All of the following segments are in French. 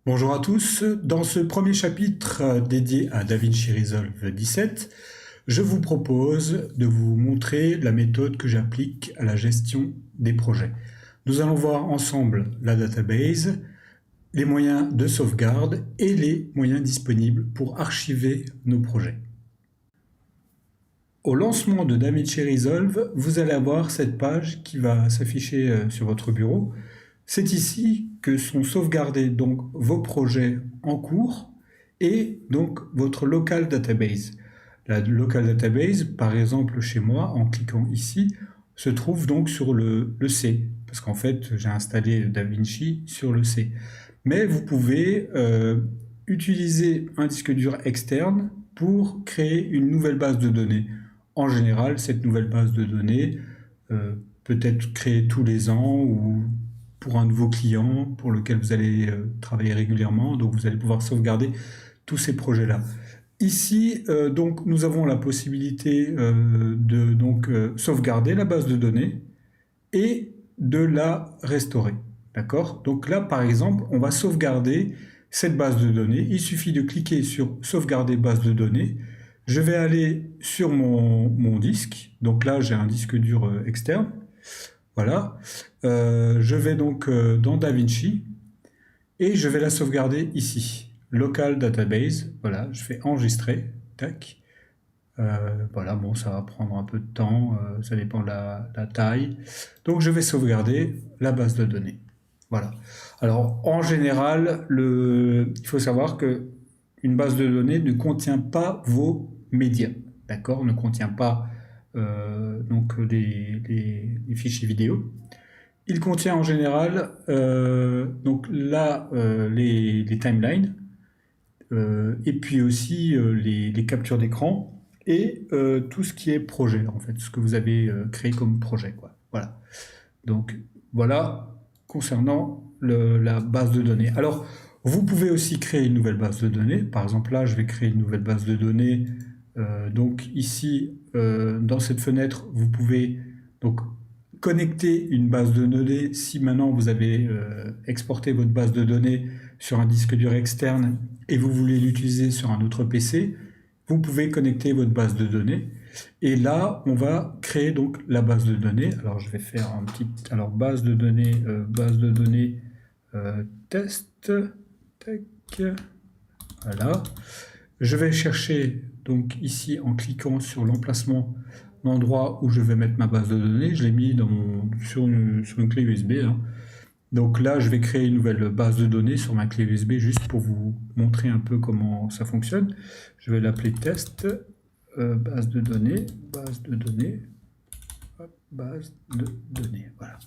Bonjour à tous, dans ce premier chapitre dédié à DaVinci Resolve 17, je vous propose de vous montrer la méthode que j'applique à la gestion des projets. Nous allons voir ensemble la database, les moyens de sauvegarde et les moyens disponibles pour archiver nos projets. Au lancement de DaVinci Resolve, vous allez avoir cette page qui va s'afficher sur votre bureau. C'est ici que sont sauvegardés donc vos projets en cours et donc votre local database. La local database, par exemple chez moi, en cliquant ici, se trouve donc sur le C, parce qu'en fait j'ai installé DaVinci sur le C. Mais vous pouvez utiliser un disque dur externe pour créer une nouvelle base de données. En général, cette nouvelle base de données peut être créée tous les ans ou pour un nouveau client pour lequel vous allez travailler régulièrement. Donc vous allez pouvoir sauvegarder tous ces projets-là. Ici, donc, nous avons la possibilité de sauvegarder la base de données et de la restaurer. D'accord? Donc là, par exemple, on va sauvegarder cette base de données. Il suffit de cliquer sur sauvegarder base de données. Je vais aller sur mon disque. Donc là, j'ai un disque dur externe. Voilà. Je vais donc dans DaVinci et je vais la sauvegarder ici. Local database. Voilà, je fais enregistrer. Tac. Voilà, bon, ça va prendre un peu de temps, ça dépend de la taille. Donc je vais sauvegarder la base de données. Voilà. Alors en général, il faut savoir que une base de données ne contient pas vos médias, d'accord? Ne contient pas donc les fichiers vidéo. Il contient en général donc là les timelines et puis aussi les captures d'écran et tout ce qui est projet, en fait, ce que vous avez créé comme projet, quoi. Voilà. Donc, voilà concernant la base de données. Alors, vous pouvez aussi créer une nouvelle base de données. Par exemple, là, je vais créer une nouvelle base de données. Donc, ici, dans cette fenêtre, vous pouvez donc connecter une base de données. Si maintenant vous avez exporté votre base de données sur un disque dur externe et vous voulez l'utiliser sur un autre PC, vous pouvez connecter votre base de données. Et là, on va créer donc la base de données. Alors, je vais faire un petit... Alors, base de données test. Tac. Voilà. Je vais chercher donc ici en cliquant sur l'emplacement, l'endroit où je vais mettre ma base de données. Je l'ai mis sur une clé USB. Hein. Donc là, je vais créer une nouvelle base de données sur ma clé USB juste pour vous montrer un peu comment ça fonctionne. Je vais l'appeler test, base de données, hop, base de données. Voilà.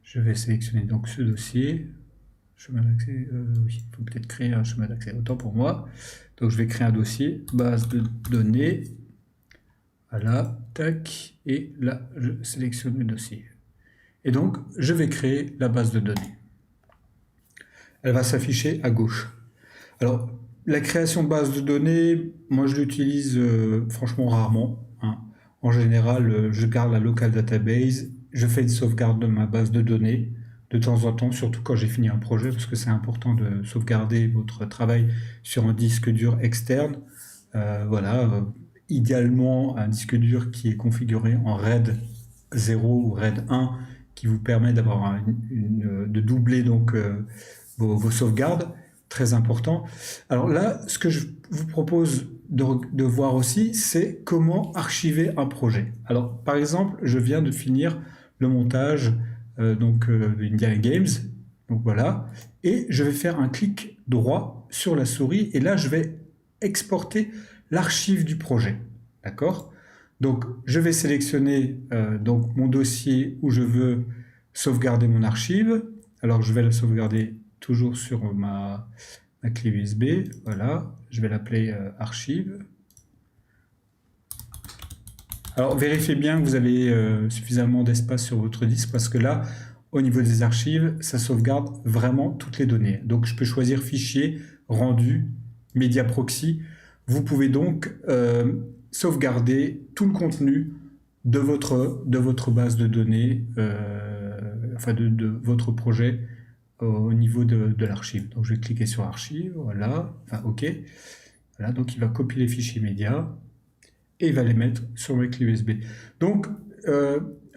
Je vais sélectionner donc ce dossier. Chemin d'accès, oui, il faut peut-être créer un chemin d'accès, autant pour moi. Donc je vais créer un dossier, base de données. Voilà, tac, et là, je sélectionne le dossier. Et donc, je vais créer la base de données. Elle va s'afficher à gauche. Alors, la création de base de données, moi je l'utilise franchement rarement. Hein. En général, je garde la local database, je fais une sauvegarde de ma base de données de temps en temps, surtout quand j'ai fini un projet, parce que c'est important de sauvegarder votre travail sur un disque dur externe. Voilà, idéalement un disque dur qui est configuré en RAID 0 ou RAID 1, qui vous permet d'avoir de doubler donc vos sauvegardes, très important. Alors là, ce que je vous propose de voir aussi, c'est comment archiver un projet. Alors par exemple, je viens de finir le montage d'Indiana Games, donc voilà, et je vais faire un clic droit sur la souris, et là je vais exporter l'archive du projet, d'accord? Donc je vais sélectionner donc mon dossier où je veux sauvegarder mon archive. Alors je vais la sauvegarder toujours sur ma clé USB, voilà, je vais l'appeler archive. Alors vérifiez bien que vous avez suffisamment d'espace sur votre disque, parce que là, au niveau des archives, ça sauvegarde vraiment toutes les données. Donc je peux choisir fichier, rendu, média proxy. Vous pouvez donc sauvegarder tout le contenu de votre base de données, enfin de votre projet au niveau de l'archive. Donc je vais cliquer sur archive, voilà, enfin OK. Voilà, donc il va copier les fichiers médias et il va les mettre sur mes clés USB. Donc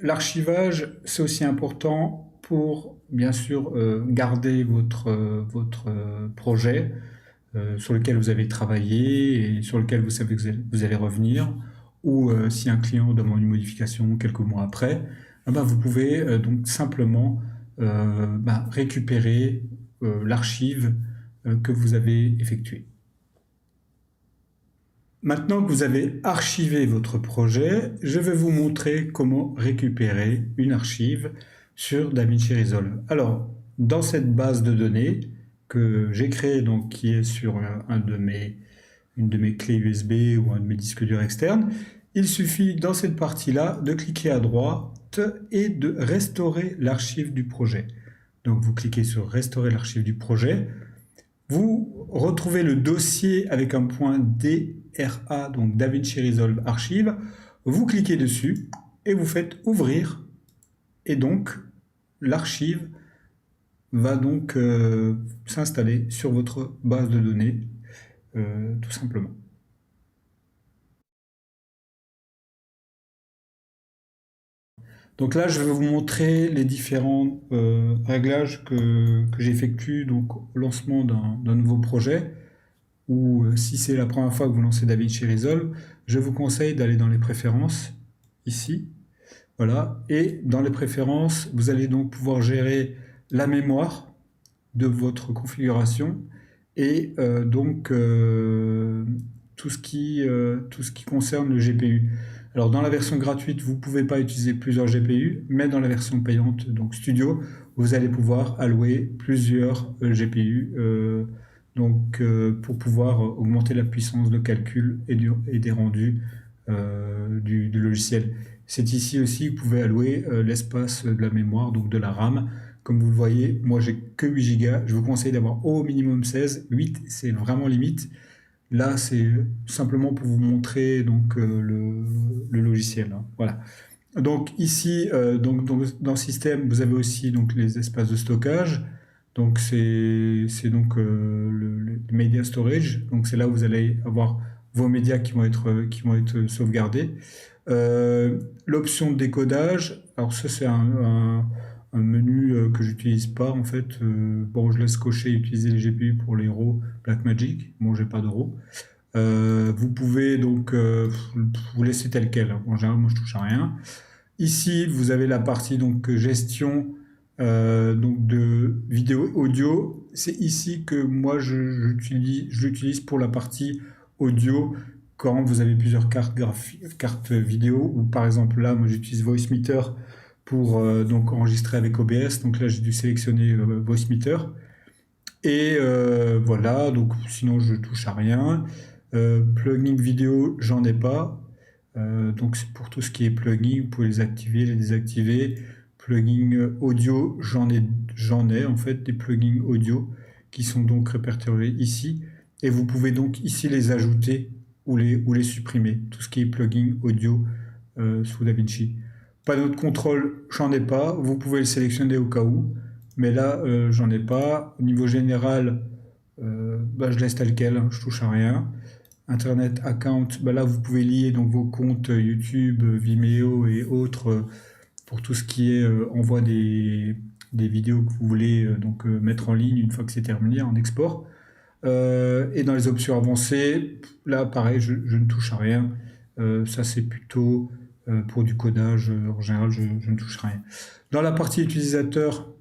l'archivage, c'est aussi important pour bien sûr garder votre projet sur lequel vous avez travaillé et sur lequel vous savez que vous allez revenir, ou si un client demande une modification quelques mois après, vous pouvez donc simplement récupérer l'archive que vous avez effectuée. Maintenant que vous avez archivé votre projet, je vais vous montrer comment récupérer une archive sur DaVinci Resolve. Alors, dans cette base de données que j'ai créée, donc qui est sur une de mes clés USB ou un de mes disques durs externes, il suffit dans cette partie-là de cliquer à droite et de restaurer l'archive du projet. Donc vous cliquez sur restaurer l'archive du projet. Vous retrouvez le dossier avec un point DRA, donc DaVinci Resolve Archive. Vous cliquez dessus et vous faites ouvrir. Et donc, l'archive va donc s'installer sur votre base de données, tout simplement. Donc là, je vais vous montrer les différents réglages que j'effectue donc, au lancement d'un nouveau projet. Ou si c'est la première fois que vous lancez DaVinci Resolve, je vous conseille d'aller dans les préférences, ici. Voilà. Et dans les préférences, vous allez donc pouvoir gérer la mémoire de votre configuration et tout ce qui concerne le GPU. Alors dans la version gratuite, vous ne pouvez pas utiliser plusieurs GPU, mais dans la version payante, donc Studio, vous allez pouvoir allouer plusieurs GPU pour pouvoir augmenter la puissance de calcul et des rendus du logiciel. C'est ici aussi que vous pouvez allouer l'espace de la mémoire, donc de la RAM. Comme vous le voyez, moi j'ai que 8 Go. Je vous conseille d'avoir au minimum 16. 8, c'est vraiment limite. Là, c'est simplement pour vous montrer donc, le logiciel. Hein. Voilà. Donc ici, dans le système, vous avez aussi donc, les espaces de stockage. Donc c'est donc le Media Storage. Donc c'est là où vous allez avoir vos médias qui vont être sauvegardés. L'option de décodage, alors ça c'est un menu que j'utilise pas en fait. Bon, je laisse cocher utiliser les GPU pour les RAW Blackmagic. Bon, j'ai pas de RAW. Vous pouvez donc vous laisser tel quel. En général, moi je touche à rien. Ici, vous avez la partie donc gestion donc de vidéo audio. C'est ici que moi je l'utilise pour la partie audio quand vous avez plusieurs cartes vidéo, ou par exemple là, moi j'utilise VoiceMeter pour donc enregistrer avec OBS. Donc là, j'ai dû sélectionner VoiceMeter. Et voilà, donc sinon je touche à rien. Plugin vidéo, j'en ai pas. Donc c'est pour tout ce qui est plugin, vous pouvez les activer, les désactiver. Plugin audio, j'en ai en fait des plugins audio qui sont donc répertoriés ici. Et vous pouvez donc ici les ajouter ou les supprimer. Tout ce qui est plugin audio sous DaVinci. Panneau de contrôle, j'en ai pas. Vous pouvez le sélectionner au cas où. Mais là, j'en ai pas. Au niveau général, je laisse tel quel, hein, je touche à rien. Internet account, là vous pouvez lier donc vos comptes YouTube, Vimeo et autres pour tout ce qui est envoi des vidéos que vous voulez mettre en ligne une fois que c'est terminé en export. Et dans les options avancées, là pareil, je ne touche à rien. Ça c'est plutôt pour du codage. En général, je ne touche à rien. Dans la partie utilisateur,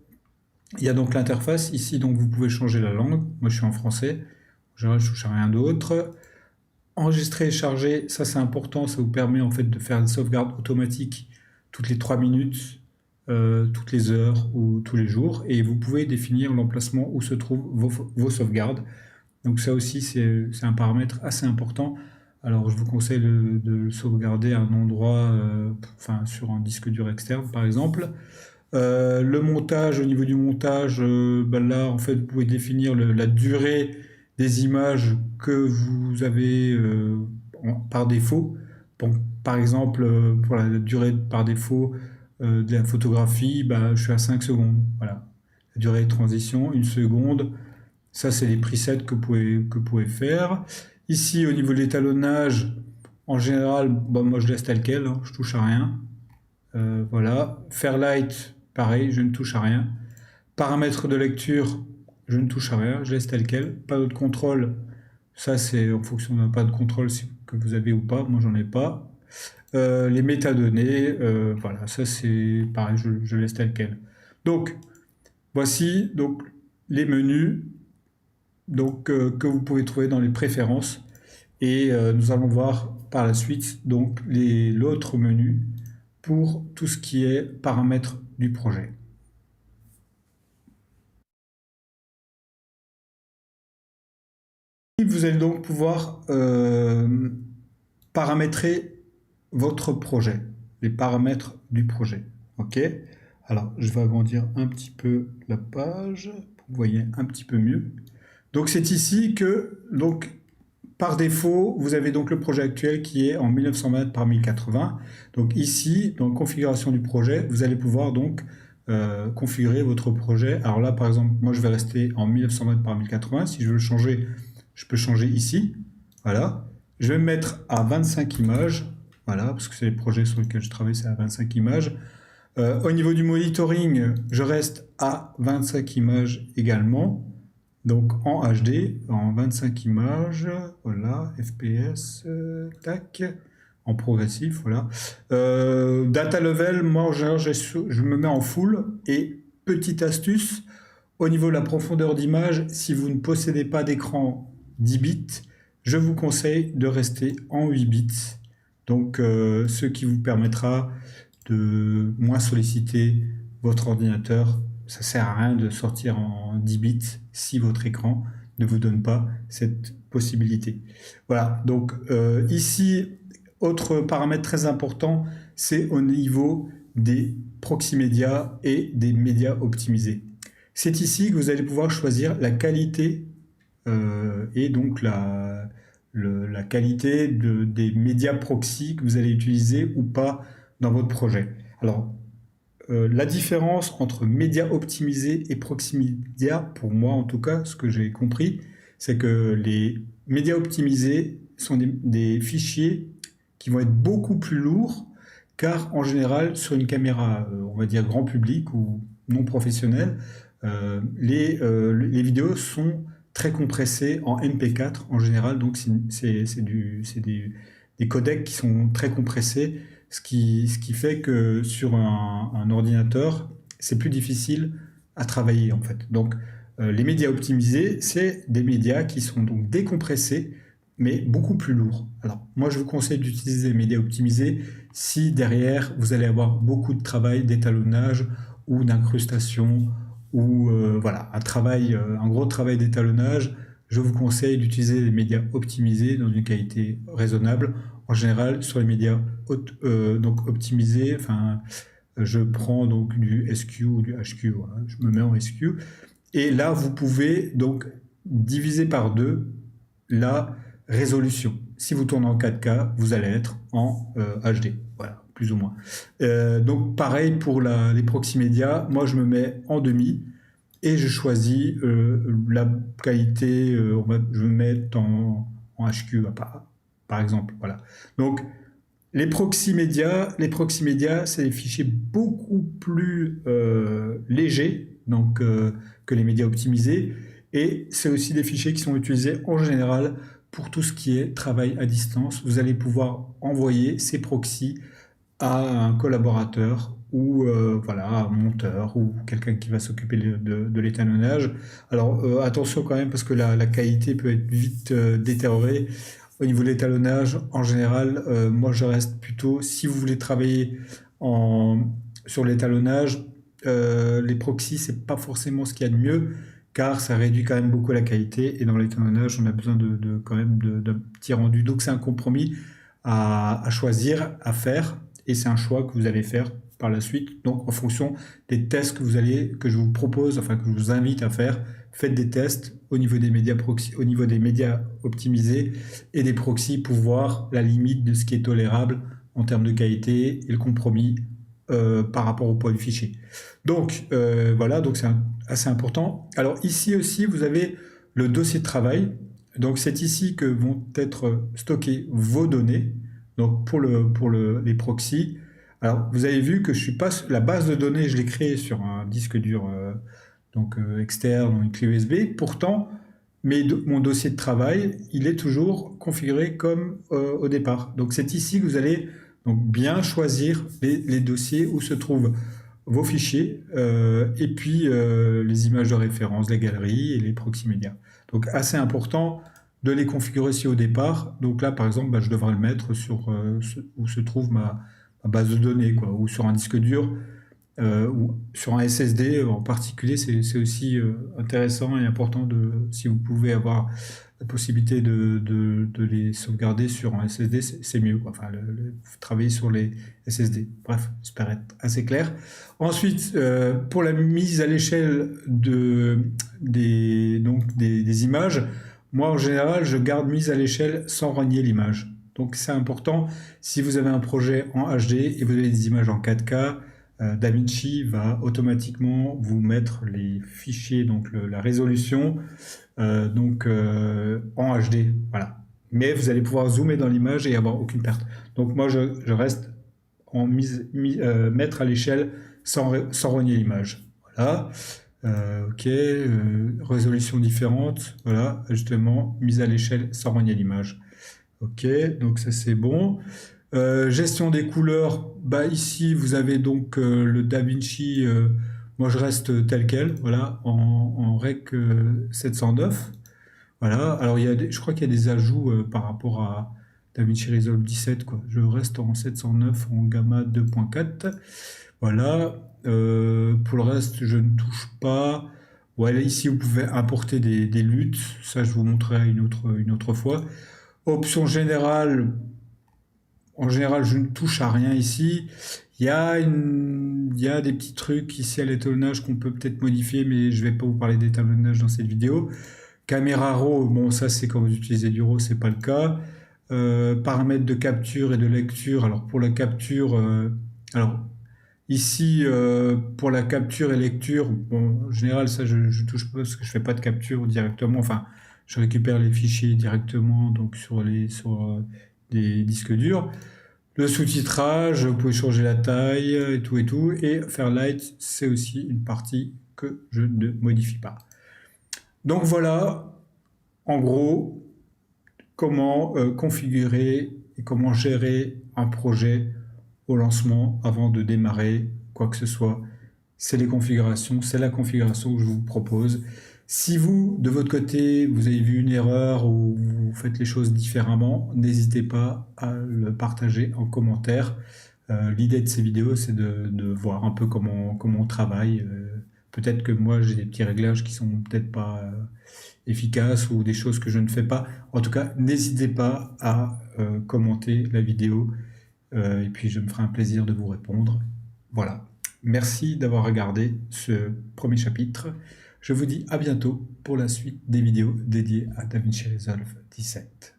il y a donc l'interface. Ici, donc vous pouvez changer la langue. Moi, je suis en français. En général, je ne touche à rien d'autre. Enregistrer et charger, ça c'est important. Ça vous permet en fait de faire une sauvegarde automatique toutes les 3 minutes, toutes les heures ou tous les jours. Et vous pouvez définir l'emplacement où se trouvent vos sauvegardes. Donc ça aussi, c'est un paramètre assez important. Alors je vous conseille de sauvegarder à un endroit, sur un disque dur externe par exemple. Le montage, au niveau du montage, là en fait vous pouvez définir la durée des images que vous avez par défaut. Bon, par exemple, pour la durée par défaut de la photographie, je suis à 5 secondes. Voilà. durée de transition, 1 seconde. Ça, c'est les presets que vous pouvez faire. Ici, au niveau de l'étalonnage, en général, bon, moi je laisse tel quel, hein, je touche à rien. Voilà. Fairlight, pareil, je ne touche à rien. Paramètres de lecture, je ne touche à rien, je laisse tel quel. Panneau de contrôle, ça c'est en fonction d'un panneau de contrôle que vous avez ou pas, moi j'en ai pas. Les métadonnées, voilà, ça c'est pareil, je laisse tel quel. Donc, voici donc les menus donc, que vous pouvez trouver dans les préférences. Et nous allons voir par la suite donc l'autre menu pour tout ce qui est paramètres du projet. Vous allez donc pouvoir paramétrer votre projet, les paramètres du projet. Ok. Alors, je vais agrandir un petit peu la page pour que vous voyez un petit peu mieux. Donc, c'est ici que, donc, par défaut, vous avez donc le projet actuel qui est en 1920 par 1080. Donc ici, dans configuration du projet, vous allez pouvoir donc configurer votre projet. Alors là, par exemple, moi je vais rester en 1920 par 1080. Si je veux le changer, je peux changer ici. Voilà. Je vais me mettre à 25 images. Voilà, parce que c'est les projets sur lesquels je travaille, c'est à 25 images. Au niveau du monitoring, je reste à 25 images également. Donc en HD, en 25 images, voilà, FPS, tac, en progressif, voilà. Data level, moi en général, je me mets en full. Et petite astuce, au niveau de la profondeur d'image, si vous ne possédez pas d'écran 10 bits, je vous conseille de rester en 8 bits. Donc ce qui vous permettra de moins solliciter votre ordinateur. Ça sert à rien de sortir en 10 bits si votre écran ne vous donne pas cette possibilité. Voilà, donc ici, autre paramètre très important, c'est au niveau des proxy médias et des médias optimisés. C'est ici que vous allez pouvoir choisir la qualité et donc la qualité des médias proxy que vous allez utiliser ou pas dans votre projet. Alors, la différence entre médias optimisés et proxy médias, pour moi en tout cas, ce que j'ai compris, c'est que les médias optimisés sont des fichiers qui vont être beaucoup plus lourds, car en général, sur une caméra, on va dire grand public ou non professionnelle, les vidéos sont très compressées en MP4 en général, donc c'est des codecs qui sont très compressés, ce qui fait que sur un ordinateur, c'est plus difficile à travailler en fait. Donc les médias optimisés, c'est des médias qui sont donc décompressés, mais beaucoup plus lourds. Alors moi je vous conseille d'utiliser les médias optimisés si derrière vous allez avoir beaucoup de travail d'étalonnage ou d'incrustation ou voilà, un gros travail d'étalonnage. Je vous conseille d'utiliser les médias optimisés dans une qualité raisonnable. En général, sur les médias donc optimisés, enfin, je prends donc du SQ ou du HQ, voilà, je me mets en SQ. Et là, vous pouvez donc diviser par 2 la résolution. Si vous tournez en 4K, vous allez être en HD, voilà, plus ou moins. Donc pareil pour les proxy médias, moi je me mets en demi et je choisis la qualité, je me mets en HQ par exemple, voilà. Donc les proxy médias, c'est des fichiers beaucoup plus légers donc, que les médias optimisés. Et c'est aussi des fichiers qui sont utilisés en général pour tout ce qui est travail à distance. Vous allez pouvoir envoyer ces proxys à un collaborateur ou voilà, un monteur ou quelqu'un qui va s'occuper de l'étalonnage. Alors attention quand même parce que la qualité peut être vite détériorée. Au niveau de l'étalonnage, en général, moi je reste plutôt, si vous voulez travailler sur l'étalonnage, les proxys, c'est pas forcément ce qu'il y a de mieux, car ça réduit quand même beaucoup la qualité, et dans l'étalonnage, on a besoin quand même d'un petit rendu. Donc c'est un compromis à choisir, à faire, et c'est un choix que vous allez faire par la suite. Donc en fonction des tests que je vous propose, enfin que je vous invite à faire, faites des tests au niveau des médias proxy, au niveau des médias optimisés et des proxys pour voir la limite de ce qui est tolérable en termes de qualité et le compromis par rapport au poids du fichier. Donc voilà, donc c'est assez important. Alors ici aussi, vous avez le dossier de travail. Donc c'est ici que vont être stockées vos données. Donc pour les proxys. Alors vous avez vu que je suis pas la base de données, je l'ai créée sur un disque dur externe ou une clé USB. Pourtant, mon dossier de travail, il est toujours configuré comme au départ. Donc c'est ici que vous allez donc bien choisir les dossiers où se trouvent vos fichiers et puis les images de référence, les galeries et les proxy médias. Donc assez important de les configurer ici au départ. Donc là par exemple, je devrais le mettre sur où se trouve ma base de données, quoi, ou sur un disque dur. Ou sur un SSD en particulier, c'est aussi intéressant et important si vous pouvez avoir la possibilité de les sauvegarder sur un SSD, c'est mieux, quoi. Enfin, travailler sur les SSD. Bref, j'espère être assez clair. Ensuite, pour la mise à l'échelle des images, moi en général, je garde mise à l'échelle sans renier l'image. Donc c'est important, si vous avez un projet en HD et vous avez des images en 4K, DaVinci va automatiquement vous mettre les fichiers, donc la résolution, en HD. Voilà. Mais vous allez pouvoir zoomer dans l'image et avoir aucune perte. Donc moi, je reste en mettre à l'échelle sans renier l'image. Voilà. Ok. Résolution différente. Voilà. Justement, mise à l'échelle sans renier l'image. Ok. Donc ça, c'est bon. Gestion des couleurs, ici vous avez donc le DaVinci, moi je reste tel quel, voilà, en Rec 709. Voilà, alors je crois qu'il y a des ajouts par rapport à DaVinci Resolve 17, quoi. Je reste en 709 en gamma 2.4. Voilà, pour le reste je ne touche pas. Voilà, ici vous pouvez importer des luttes, ça je vous montrerai une autre fois. Option générale. En général, je ne touche à rien ici. Il y a des petits trucs ici à l'étalonnage qu'on peut peut-être modifier, mais je ne vais pas vous parler d'étalonnage dans cette vidéo. Caméra RAW, bon ça c'est quand vous utilisez du RAW, c'est pas le cas. Paramètres de capture et de lecture. Alors pour la capture, alors ici pour la capture et lecture, bon, en général ça je touche pas parce que je fais pas de capture directement. Enfin, je récupère les fichiers directement donc sur des disques durs. Le sous-titrage, vous pouvez changer la taille et tout. Et Fairlight, c'est aussi une partie que je ne modifie pas. Donc voilà, en gros, comment configurer et comment gérer un projet au lancement avant de démarrer quoi que ce soit. C'est la configuration que je vous propose. Si vous, de votre côté, vous avez vu une erreur ou vous faites les choses différemment, n'hésitez pas à le partager en commentaire. L'idée de ces vidéos, c'est de voir un peu comment on travaille. Peut-être que moi, j'ai des petits réglages qui sont peut-être pas efficaces ou des choses que je ne fais pas. En tout cas, n'hésitez pas à commenter la vidéo et puis je me ferai un plaisir de vous répondre. Voilà. Merci d'avoir regardé ce premier chapitre. Je vous dis à bientôt pour la suite des vidéos dédiées à DaVinci Resolve 17.